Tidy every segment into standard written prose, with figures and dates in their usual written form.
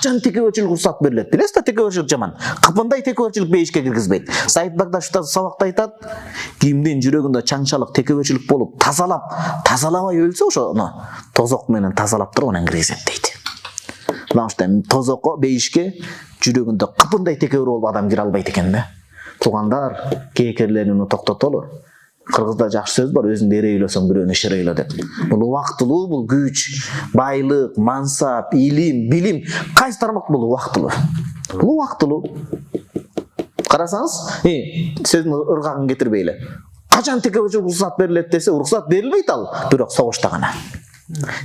качан текеберчилик уруксат берилет? Билесиз да, текеберчилик жаман. Кыпындай текеберчилик бейишке киргизбейт. Саид Багдаш Устаз сабакта айтат, кимдин жүрөгүндө чаңчалык текеберчилик болуп тазалабай өлсө ошону тозок менен тазалап туруп анан киргизет дейт. Потому что тозокко бейишке жүрөгүндө кыпындай текебер болуп адам кире албайт экен да. Туугандар, кээкерлерин токтотолу. Кыргызда жакшы сөз бар, өзүңдү эрейлөсөң бирөөнү ширейлө деп. Бул убактылуу, бул күч, байлык, мансап, илим, билим, кайсы тармак бул убактылуу? Бул убактылуу. Карасаңыз, сөздүн ыргагын кетирбейли. Качан текеберчилик уруксат берилет десе, уруксат берилбейт ал, бирок согушта гана.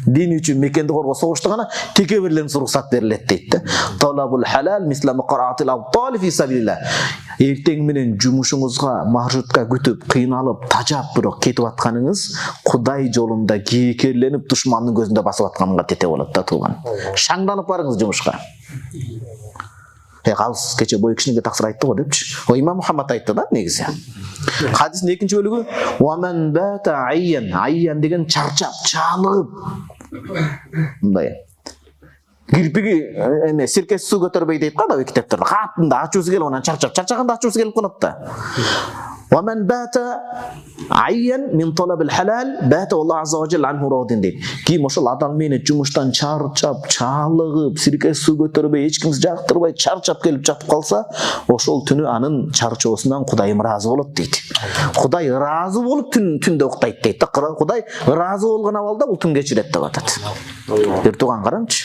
Дин үчүн мекенди коргоо согушта гана текеберлерин уруксат берилет дейт да. Талабул халал мисла муқаратил абтал фи сабилилlah. Эртең менен жумушуңузга маршрутка күтүп, кыйналып, тажап бирок кетип атканыңыз Кудай жолунда кээкерленип, душмандын көзүндө басып атканга тете болот да тууган. Шаңданып барыңыз жумушка. Калыс кече бой кишиге таксыр айтты го депчи. Имам Мухаммад айтты да негизи. Хадистин экинчи бөлүгү "Ваман бата айян", айян деген чарчап, чалыгып. Мындай. Кирпиги сиркеси суу көтөрбөй дейт да китептерде. Катында ачуусу келип анан чарчаганда ачуусу келип калат да. ومن بات عيا من طلب الحلال بات الله عز وجل عنه راضٍ дейт. Ким ошол адам менен жумуштан чарчап, чалыгып, сиркеси суу көтөрбөй, эч кимди жактырбай чарчап келип жатып калса, ошол түнү анын чарчоосунан Кудайым ыраазы болот дейт. Кудай ыраазы болуп түндө уктайт дейт да. Кудай ыраазы болгон абалда бул түн кечирет деп атат. Бир туган караңчы.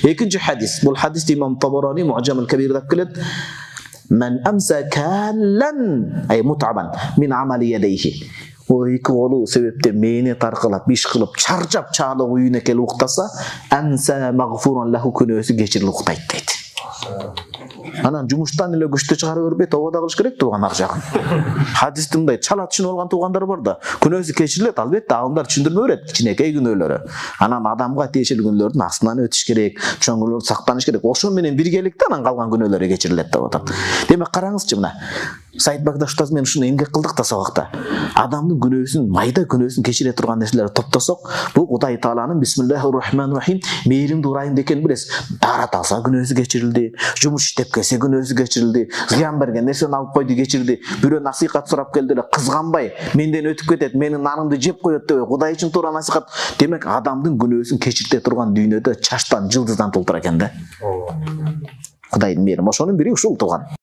Экинчи хадис. Бул хадисти Имам Табарани Муъджам аль-Кабир деп келет. من أمسى كالا أي متعبا من عمل يديه. Эки колу себептен мени таркылап, иш кылып, чарчап чалып үйүнө келип уктаса, анса магфуран лаху күнөөсү кечирилип уктайт дейт. Анан жумуштан эле күчтө чыгара бербей тоого кылыш керек тууган ак жагын. Хадисте мындай чала түшүнүп алган туугандар бар да. Күнөөсү кечирилет, албетте аалымдар түшүндүрмө берет кичинекей күнөөлөрү. Анан адамга тиешелүү күнөөлөрдүн астынан өтүш керек, чоң күнөөлөрдөн сактаныш керек. Ошо менен биргеликте анан калган күнөөлөрү кечирилет деп атат. Демек караңызчы мына. Саид Багдаш Устаз менен ушуну эмгек кылдык да сабакта. Адамдын күнөөсүн, майда күнөөсүн кечире турган нерселерди топтосок, бул Кудай Тааланын бисмиллахир рахманир рахим мээримдүү ырайымды экенин билесиз. Дара талса күнөөсү кечирилди, жумуш иштеп келсе күнөөсү кечирилди, зыян берген нерсени алып койду кечирди, бирөө насихат сурап келди эле, кызганбай, менден өтүп кетет, менин нанымды жеп коет деп Кудай үчүн туура насихат. Демек адамдын күнөөсүн кечирте турган дүйнөдө чаштан, жылдыздан толтура экен да. Кудайдын мээрим ошонун бири ушул тууган.